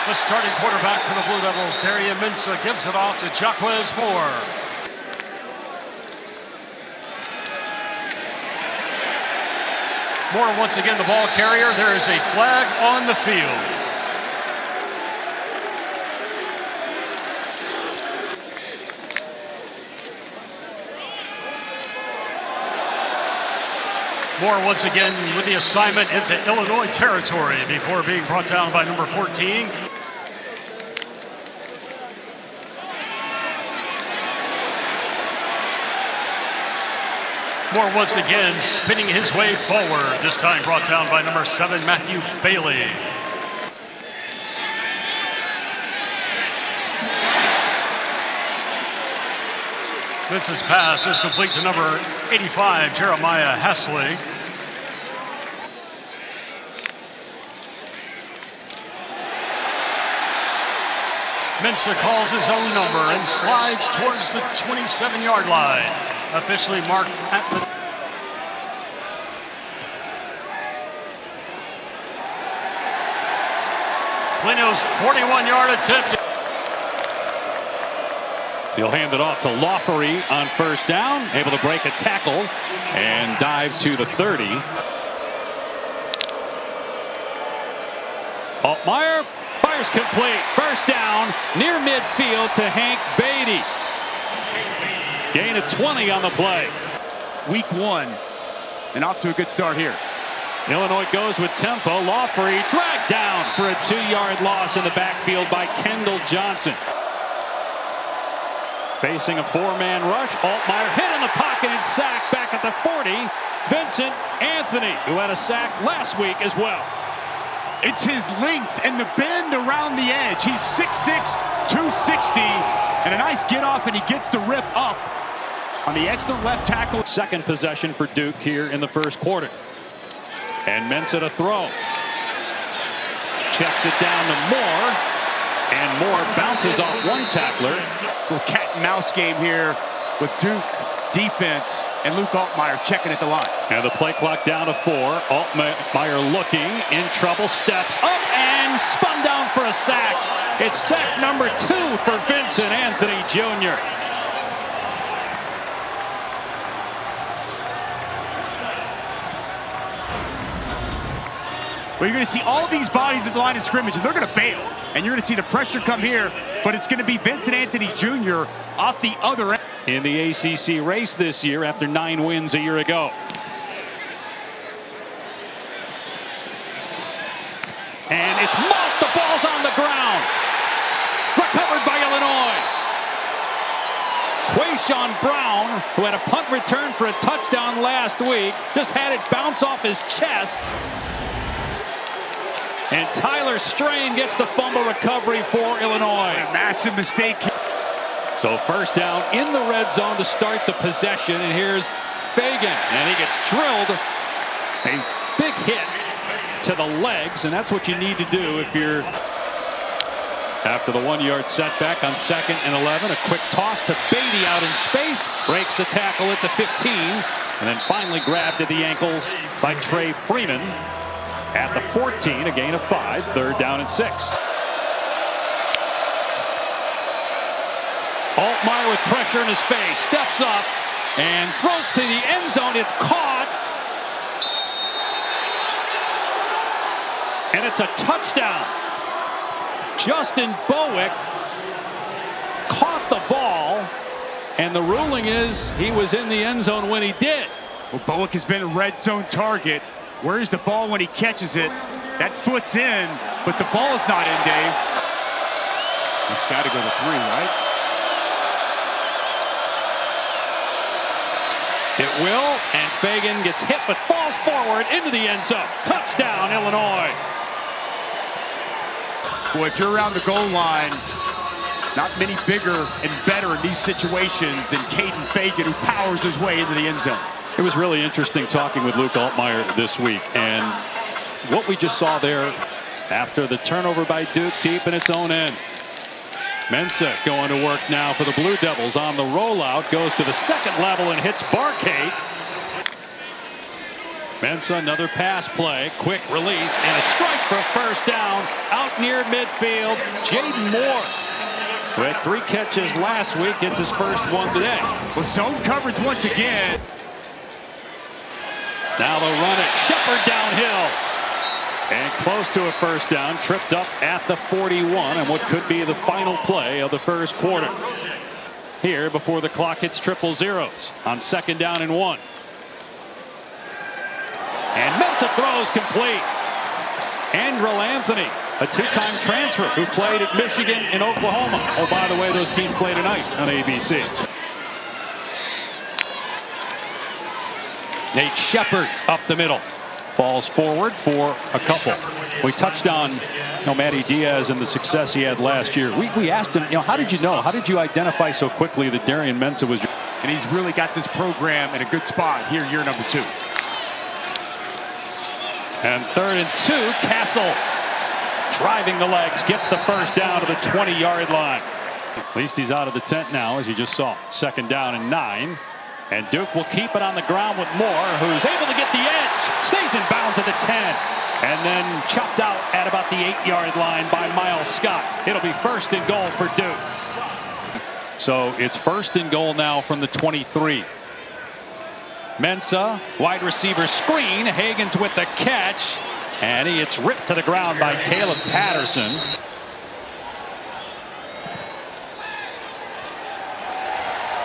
The starting quarterback for the Blue Devils, Darian Mensah, gives it off to Jaquez Moore. Moore once again the ball carrier. There is a flag on the field. Moore once again with the assignment into Illinois territory before being brought down by number 14. Moore once again spinning his way forward, this time brought down by number 7, Matthew Bailey. Mensah's pass is complete to number 85, Jeremiah Hasley. Mensah calls his own number and slides towards the 27-yard line. Officially marked at the... Plino's 41-yard attempt. He'll hand it off to Lawfery on first down, able to break a tackle and dive to the 30. Altmyer fires complete. First down near midfield to Hank Beatty. Gain of 20 on the play. Week 1 and off to a good start here. Illinois goes with tempo. Lawfery dragged down for a 2-yard loss in the backfield by Kendall Johnson. Facing a 4-man rush, Altmyer hit in the pocket and sacked back at the 40. Vincent Anthony, who had a sack last week as well. It's his length and the bend around the edge. He's 6'6", 260, and a nice get off, and he gets the rip up on the excellent left tackle. Second possession for Duke here in the first quarter. And Mensah to throw. Checks it down to Moore. And Moore bounces off one tackler. Little cat and mouse game here with Duke defense and Luke Altmyer checking at the line. And the play clock down to 4. Altmyer looking in trouble, steps up and spun down for a sack. It's sack number 2 for Vincent Anthony Jr. Well, you're going to see all these bodies at the line of scrimmage, and they're going to bail. And you're going to see the pressure come here, but it's going to be Vincent Anthony Jr. off the other end. In the ACC race this year after 9 wins a year ago. And it's mocked. The ball's on the ground. Recovered by Illinois. Quayshawn Brown, who had a punt return for a touchdown last week, just had it bounce off his chest. And Tyler Strain gets the fumble recovery for Illinois. A massive mistake. So first down in the red zone to start the possession. And here's Fagan. And he gets drilled. A big hit to the legs. And that's what you need to do if you're... After the 1-yard setback on 2nd and 11. A quick toss to Beatty out in space. Breaks a tackle at the 15. And then finally grabbed at the ankles by Trey Freeman. At the 14, a gain of 5, 3rd down and 6. Altmyer with pressure in his face, steps up and throws to the end zone. It's caught. And it's a touchdown. Justin Bowick caught the ball, and the ruling is he was in the end zone when he did. Well, Bowick has been a red zone target. Where's the ball when he catches it? That foot's in, but the ball is not in, Dave. It's got to go to 3, right? It will, and Fagan gets hit but falls forward into the end zone. Touchdown, Illinois. Boy, if you're around the goal line, not many bigger and better in these situations than Caden Fagan, who powers his way into the end zone. It was really interesting talking with Luke Altmyer this week, and what we just saw there after the turnover by Duke deep in its own end. Mensah going to work now for the Blue Devils on the rollout, goes to the second level and hits Barkate. Mensah, another pass play, quick release, and a strike for a first down out near midfield. Jaden Moore, who had 3 catches last week, gets his first one today. With zone coverage once again. Now they'll run it. Shepard downhill. And close to a first down. Tripped up at the 41 and what could be the final play of the first quarter. Here before the clock hits triple zeros on 2nd down and 1. And Mensah throws complete. Andrel Anthony, a 2-time transfer who played at Michigan and Oklahoma. Oh, by the way, those teams play tonight on ABC. Nate Shepard up the middle. Falls forward for a couple. We touched on Matty Diaz and the success he had last year. We asked him, how did you know? How did you identify so quickly that Darian Mensah was your... And he's really got this program in a good spot here, year number 2. And 3rd and 2, Castle driving the legs, gets the first down to the 20-yard line. At least he's out of the tent now, as you just saw. 2nd down and 9. And Duke will keep it on the ground with Moore, who's able to get the edge. Stays in bounds at the 10. And then chopped out at about the 8-yard line by Miles Scott. It'll be 1st and goal for Duke. So it's 1st and goal now from the 23. Mensah, wide receiver screen. Hagens with the catch. And he gets ripped to the ground by Caleb Patterson.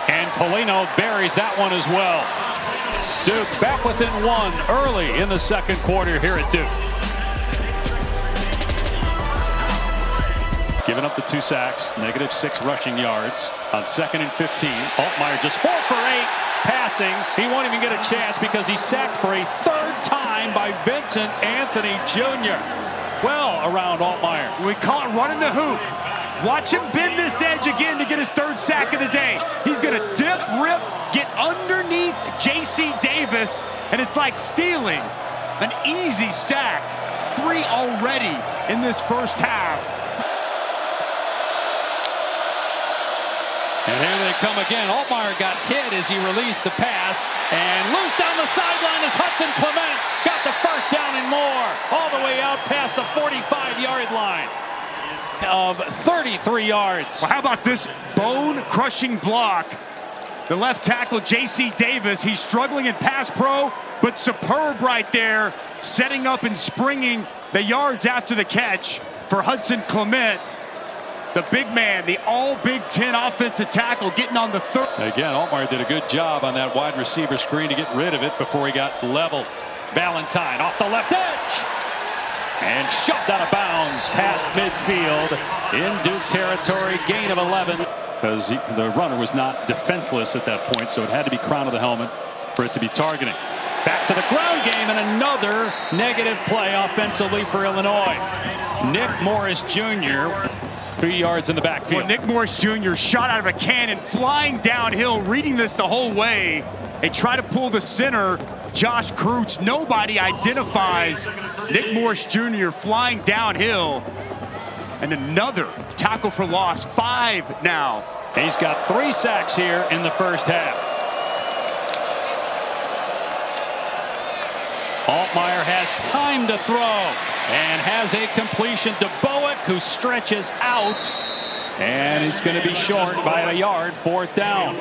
And Polino buries that one as well. Duke back within 1 early in the 2nd quarter here at Duke. Giving up the 2 sacks, -6 rushing yards on 2nd and 15. Altmyer just 4 for 8 passing. He won't even get a chance because he's sacked for a 3rd time by Vincent Anthony Jr. Well around Altmyer. We call it running the hoop. Watch him bend this edge again to get his 3rd sack of the day. He's going to dip, rip, get underneath J.C. Davis, and it's like stealing an easy sack. 3 already in this first half. And here they come again. Altmyer got hit as he released the pass. And loose down the sideline is Hudson Clement. Got the first down and more. All the way out past the 45-yard line of 33 yards. Well, how about this bone-crushing block? The left tackle, J.C. Davis, he's struggling in pass pro, but superb right there, setting up and springing the yards after the catch for Hudson Clement. The big man, the all-Big Ten offensive tackle, getting on the 3rd. Again, Altmyer did a good job on that wide receiver screen to get rid of it before he got leveled. Valentine off the left edge. And shoved out of bounds past midfield in Duke territory. Gain of 11. Because the runner was not defenseless at that point, so it had to be crown of the helmet for it to be targeting. Back to the ground game and another negative play offensively for Illinois. Nick Morris Jr. 3 yards in the backfield. Well, Nick Morris Jr. shot out of a cannon, flying downhill, reading this the whole way. They try to pull the center, Josh Kreutz. Nobody identifies Nick Morris Jr. flying downhill. And another tackle for loss. 5 now. He's got 3 sacks here in the first half. Altmyer has time to throw and has a completion to Bowick, who stretches out. And it's going to be short by a yard, 4th down.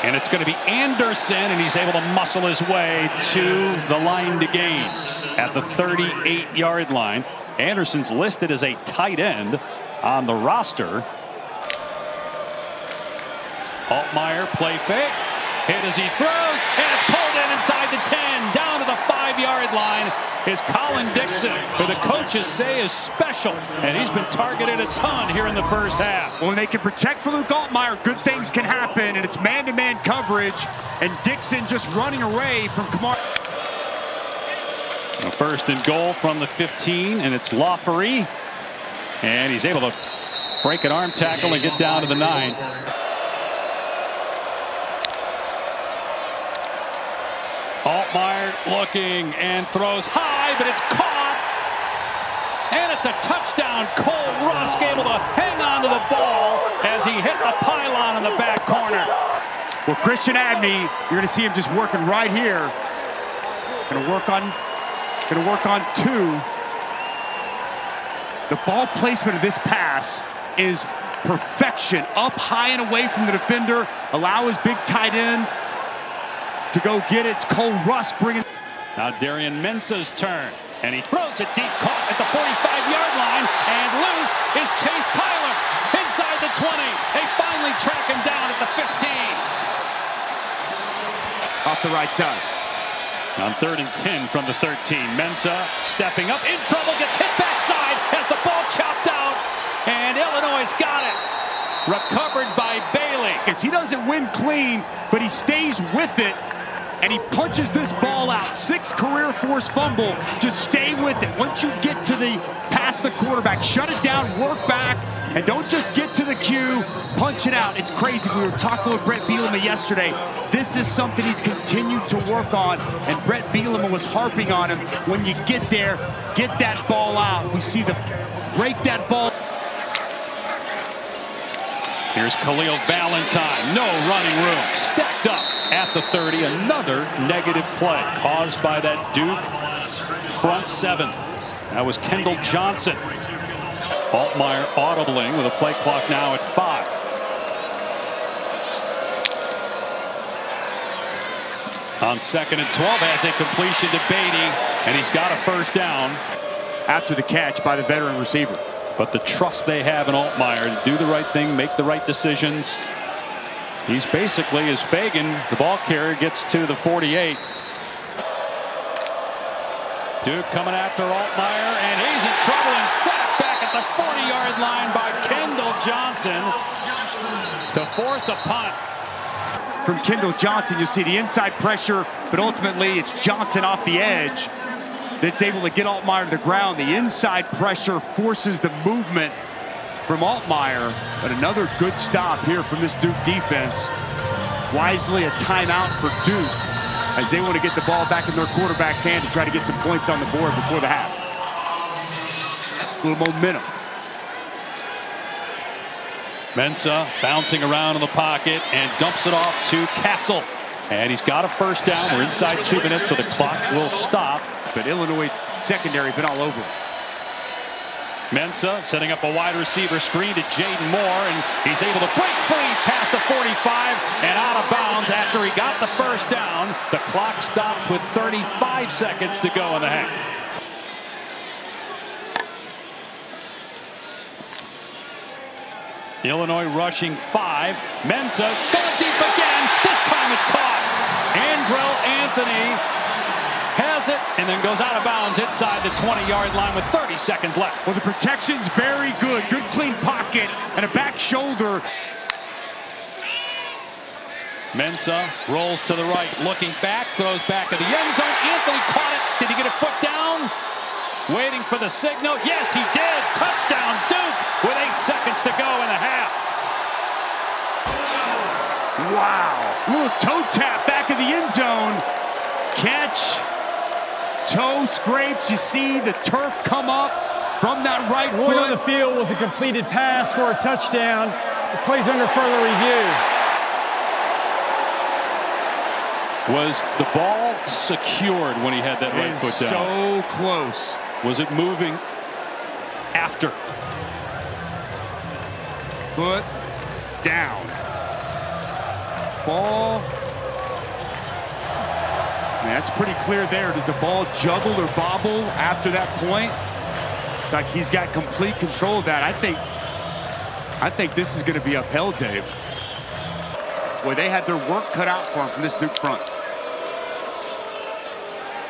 And it's going to be Anderson, and he's able to muscle his way to the line to gain at the 38-yard line. Anderson's listed as a tight end on the roster. Altmyer play fake. Hit as he throws, and it's pulled in inside the 10. Down to the 5-yard line is Colin Dixon, who the coaches say is special. And he's been targeted a ton here in the first half. Well, when they can protect for Luke Altmyer, good things can happen. And it's man-to-man coverage. And Dixon just running away from Kamar. 1st and goal from the 15, and it's Lawfery. And he's able to break an arm tackle and get down to the 9. Altmyer looking and throws high, but it's caught. And it's a touchdown. Cole Rusk able to hang on to the ball as he hit the pylon in the back corner. Well, Christian Abney, you're going to see him just working right here. Going to work on two. The ball placement of this pass is perfection. Up high and away from the defender. Allow his big tight end to go get it. It's Cole Rusk bringing. Now Darian Mensah's turn. And he throws it deep, caught at the 45-yard line. And loose is Chase Tyler inside the 20. They finally track him down at the 15. Off the right side. On 3rd and 10 from the 13. Mensah stepping up, in trouble, gets hit backside, has the ball chopped out, and Illinois got it. Recovered by Bailey. Because he doesn't win clean, but he stays with it, and he punches this ball out. 6 career force fumble. Just stay with it. Once you get to the past the quarterback, shut it down, work back, and don't just get to the cue, punch it out. It's crazy. We were talking with Brett Bielema yesterday. This is something he's continued to work on, and Brett Bielema was harping on him. When you get there, get that ball out. We see the break that ball. Here's Khalil Valentine. No running room. Stacked up at the 30. Another negative play caused by that Duke front 7. That was Kendall Johnson. Altmyer audibling with a play clock now at 5. On 2nd and 12 has a completion to Beatty, and he's got a first down. After the catch by the veteran receiver. But the trust they have in Altmyer to do the right thing, make the right decisions. He's basically, as Fagan, the ball carrier, gets to the 48. Duke coming after Altmyer, and he's in trouble and sacked back at the 40-yard line by Kendall Johnson to force a punt. From Kendall Johnson, you'll see the inside pressure, but ultimately it's Johnson off the edge that's able to get Altmyer to the ground. The inside pressure forces the movement from Altmyer, but another good stop here from this Duke defense. Wisely a timeout for Duke as they want to get the ball back in their quarterback's hand to try to get some points on the board before the half. A little momentum. Mensah bouncing around in the pocket and dumps it off to Castle. And he's got a first down. We're inside 2 minutes, so the clock will stop. But Illinois secondary been all over him. Mensah setting up a wide receiver screen to Jaden Moore, and he's able to break free past the 45 and out of bounds after he got the first down. The clock stops with 35 seconds to go in the half. Illinois rushing 5. Mensah going deep again. This time it's caught. Andrel Anthony has it and then goes out of bounds inside the 20-yard line with 30 seconds left. Well, the protection's very good. Good clean pocket and a back shoulder. Mensah rolls to the right, looking back, throws back at the end zone. Anthony caught it. Did he get a foot down? Waiting for the signal. Yes, he did. Touchdown, Duke, with 8 seconds to go in the half. Wow. Little toe tap back of the end zone. Catch. Toe scrapes. You see the turf come up from that right foot. One on the field was a completed pass for a touchdown. The play's under further review. Was the ball secured when he had that right foot down? So close. Was it moving after? Foot down. Ball. Man, that's pretty clear there. Does the ball juggle or bobble after that point? It's like he's got complete control of that. I think this is going to be upheld, Dave. Boy, they had their work cut out for him from this Duke front.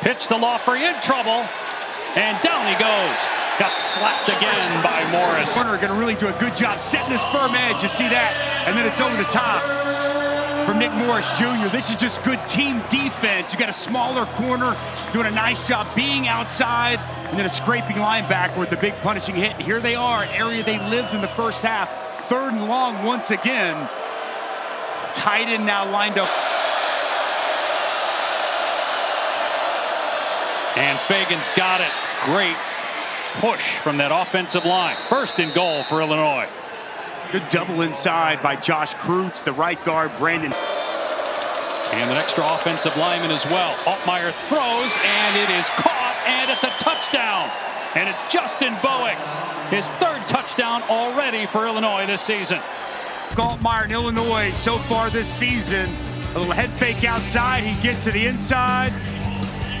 Pitch to Lawfrey, in trouble, and down he goes. Got slapped again by Morris. Corner going to really do a good job setting this firm edge. You see that? And then it's over the top from Nick Morris Jr. This is just good team defense. You got a smaller corner doing a nice job being outside, and then a scraping linebacker with the big punishing hit. And here they are, an area they lived in the first half. 3rd and long once again. Tight end now lined up. And Fagan's got it. Great push from that offensive line. 1st and goal for Illinois. Good double inside by Josh Kreutz, the right guard, Brandon. And an extra offensive lineman as well. Altmyer throws, and it is caught, and it's a touchdown. And it's Justin Bowick, his third touchdown already for Illinois this season. Altmyer in Illinois so far this season. A little head fake outside. He gets to the inside.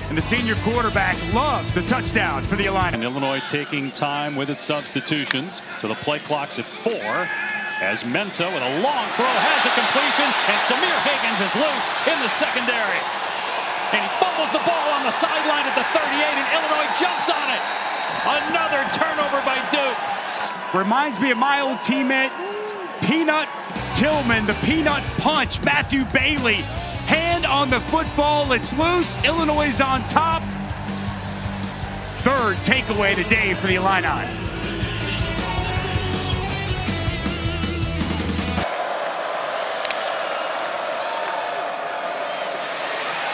And the senior quarterback loves the touchdown for the Illini. And Illinois taking time with its substitutions. So the play clock's at 4. As Mensah with a long throw has a completion. And Samir Higgins is loose in the secondary. And he fumbles the ball on the sideline at the 38. And Illinois jumps on it. Another turnover by Duke. Reminds me of my old teammate, Peanut Tillman, the peanut punch. Matthew Bailey, hand on the football, it's loose. Illinois is on top. Third takeaway today for the Illini.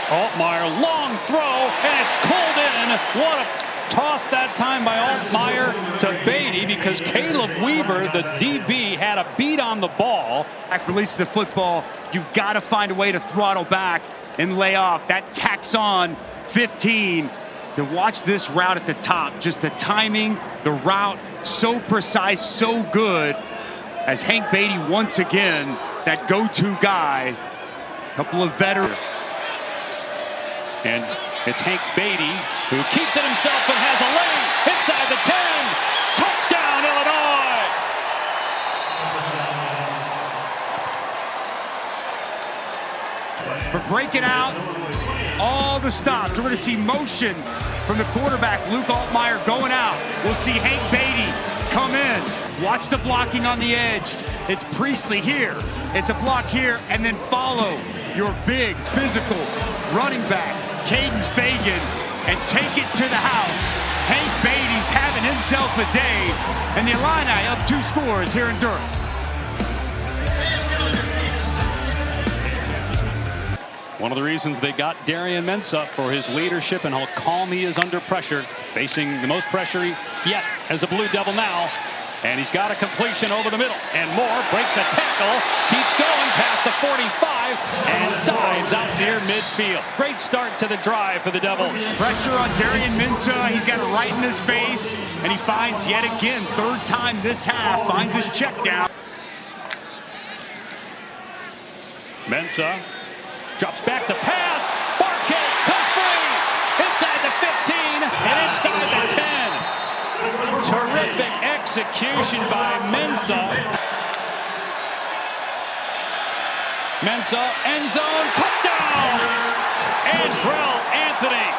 Altmyer, long throw, and it's pulled in. What a toss that time by Altmyer to Beatty, because Caleb Weaver, the DB, had a beat on the ball. Release the football. You've got to find a way to throttle back and lay off. That tacks on 15. To watch this route at the top, just the timing, the route, so precise, so good. As Hank Beatty once again, that go-to guy. Couple of veterans. And it's Hank Beatty who keeps it himself and has a lane inside the 10. Touchdown, Illinois! For breaking out all the stops. We're going to see motion from the quarterback, Luke Altmyer, going out. We'll see Hank Beatty come in. Watch the blocking on the edge. It's Priestley here. It's a block here, and then follow your big, physical running back, Caden Fagan, and take it to the house. Hank Beatty's having himself a day, and the Illini up 2 scores here in Durham. One of the reasons they got Darian Mensah for his leadership and how calm he is under pressure, facing the most pressure yet as a Blue Devil now. And he's got a completion over the middle. And Moore breaks a tackle, keeps going past the 45, and dives out near midfield. Great start to the drive for the Devils. Pressure on Darian Mensah. He's got it right in his face. And he finds yet again, third time this half, finds his check down. Mensah drops back to pass. Barkate comes free. Inside the 15 and inside the 10. Terrific execution by Mensah. Mensah, end zone, touchdown! Andrel Anthony.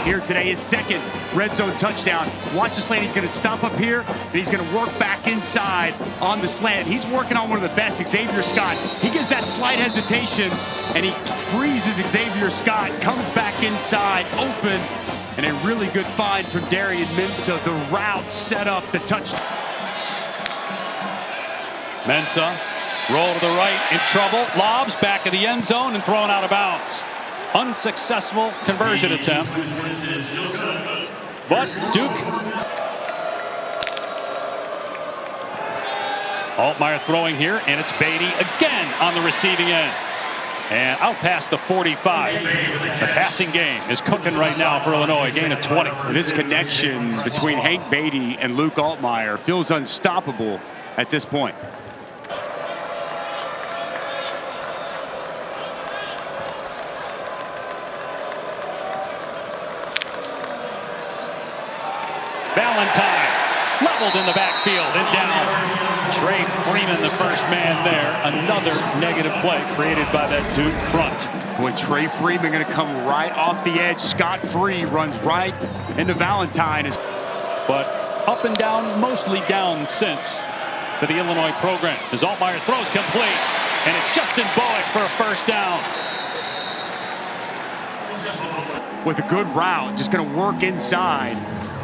Here today, his second red zone touchdown. Watch the slant. He's going to stop up here, and he's going to work back inside on the slant. He's working on one of the best, Xavier Scott. He gives that slight hesitation, and he freezes Xavier Scott, comes back inside, open, and a really good find from Darian Mensah. The route set up the touchdown. Mensah, roll to the right, in trouble, lobs back of the end zone and thrown out of bounds. Unsuccessful conversion attempt. But Duke. Altmyer throwing here, and it's Beatty again on the receiving end. And out past the 45. The passing game is cooking right now for Illinois. Gain of 20. This connection between Hank Beatty and Luke Altmyer feels unstoppable at this point. Valentine leveled in the backfield and down. Trey Freeman, the first man there. Another negative play created by that Duke front. Boy, Trey Freeman going to come right off the edge. Scott-free, runs right into Valentine. But up and down, mostly down since for the Illinois program. As Altmyer throws complete, and it's Justin Bowick for a first down. With a good route, just going to work inside.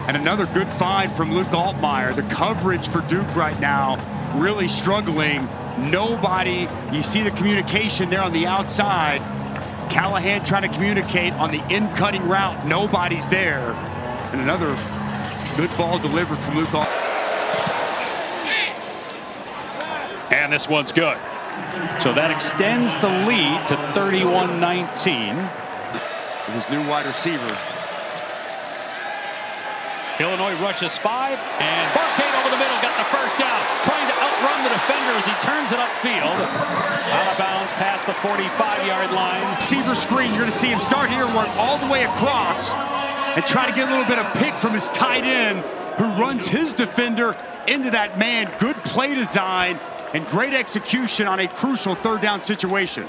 And another good find from Luke Altmyer. The coverage for Duke right now really struggling. Nobody, you see the communication there on the outside. Callahan trying to communicate on the in-cutting route. Nobody's there. And another good ball delivered from Luke Altmyer. And this one's good. So that extends the lead to 31-19. His new wide receiver. Illinois rushes 5, and Barkate over the middle got the first down, trying to outrun the defender as he turns it upfield. Out of bounds past the 45-yard line. Receiver screen, you're going to see him start here, work all the way across, and try to get a little bit of pick from his tight end, who runs his defender into that man. Good play design and great execution on a crucial third down situation.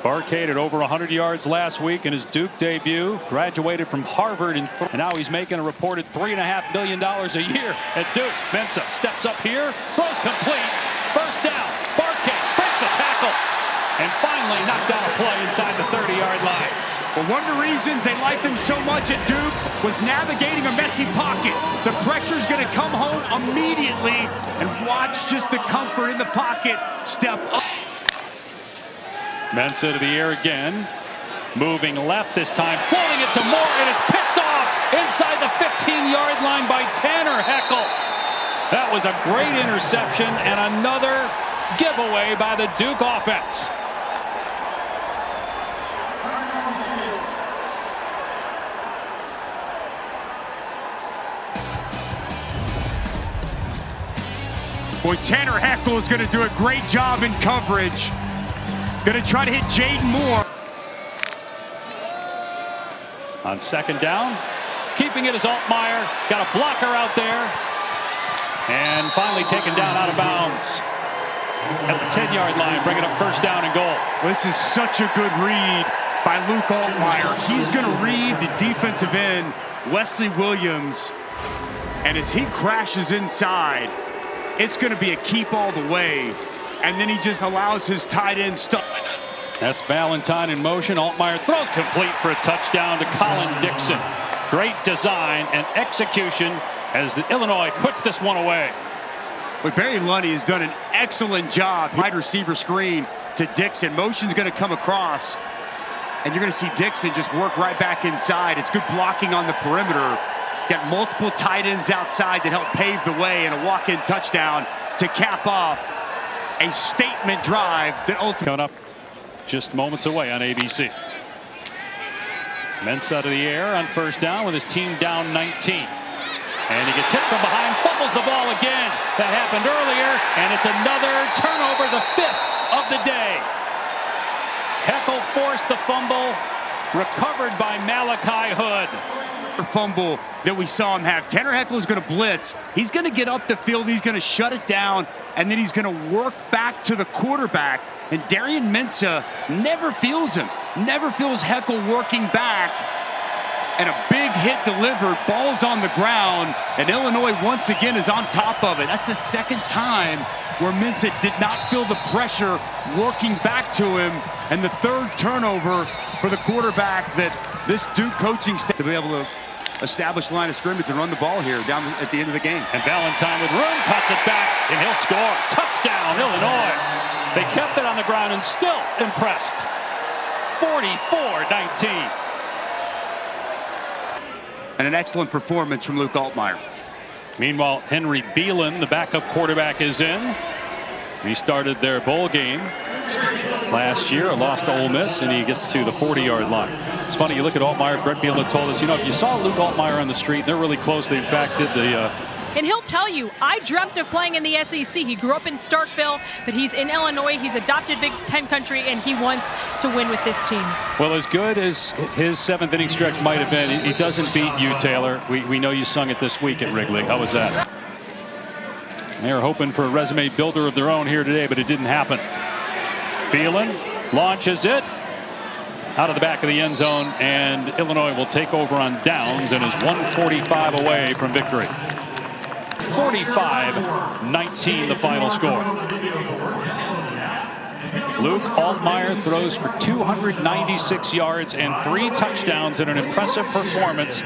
Barkate at over 100 yards last week in his Duke debut. Graduated from Harvard, and now he's making a reported $3.5 million a year at Duke. Mensah steps up here, throws complete. First down. Barkate breaks a tackle, and finally knocked down a play inside the 30-yard line. Well, one of the reasons they liked him so much at Duke was navigating a messy pocket. The pressure's going to come home immediately, and watch just the comfort in the pocket step up. Mensah to the air again, moving left this time, floating it to Moore, and it's picked off inside the 15-yard line by Tanner Heckel. That was a great interception and another giveaway by the Duke offense. Boy, Tanner Heckel is going to do a great job in coverage. Going to try to hit Jaden Moore. On second down, keeping it is Altmyer. Got a blocker out there. And finally taken down out of bounds at the 10-yard line, bringing up first down and goal. This is such a good read by Luke Altmyer. He's going to read the defensive end, Wesley Williams. And as he crashes inside, it's going to be a keep all the way. And then he just allows his tight end stuff. That's Valentine in motion. Altmyer throws complete for a touchdown to Colin Dixon. Great design and execution as Illinois puts this one away. But Barry Lundy has done an excellent job. Wide receiver screen to Dixon. Motion's going to come across. And you're going to see Dixon just work right back inside. It's good blocking on the perimeter. Got multiple tight ends outside that help pave the way, and a walk-in touchdown to cap off a statement drive that ultimately coming up just moments away on ABC. Mensah to the air on first down with his team down 19. And he gets hit from behind, fumbles the ball again. That happened earlier, and it's another turnover, the 5th of the day. Heckel forced the fumble, recovered by Malachi Hood. Fumble that we saw him have. Tanner Heckel is going to blitz. He's going to get up the field. He's going to shut it down, and then he's going to work back to the quarterback. And Darian Mensah never feels him. Never feels Heckel working back. And a big hit delivered. Ball's on the ground, and Illinois once again is on top of it. That's the second time where Mensah did not feel the pressure working back to him. And the third turnover for the quarterback that this Duke coaching staff to be able to establish line of scrimmage and run the ball here down at the end of the game. And Valentine with room cuts it back, and he'll score. Touchdown, Illinois. They kept it on the ground and still impressed. 44-19. And an excellent performance from Luke Altmyer. Meanwhile, Henry Beelan, the backup quarterback, is in. He started their bowl game last year, lost to Ole Miss, and he gets to the 40-yard line. It's funny, you look at Altmyer, Brett Beelan told us, if you saw Luke Altmyer on the street, they're really close. They, in fact, did the... And he'll tell you, I dreamt of playing in the SEC. He grew up in Starkville, but he's in Illinois. He's adopted Big Ten country, and he wants to win with this team. Well, as good as his seventh inning stretch might have been, he doesn't beat you, Taylor. We know you sung it this week at Wrigley. How was that? They're hoping for a resume builder of their own here today, but it didn't happen. Beelan launches it out of the back of the end zone, and Illinois will take over on downs and is 145 away from victory. 45-19 the final score. Luke Altmyer throws for 296 yards and 3 touchdowns in an impressive performance.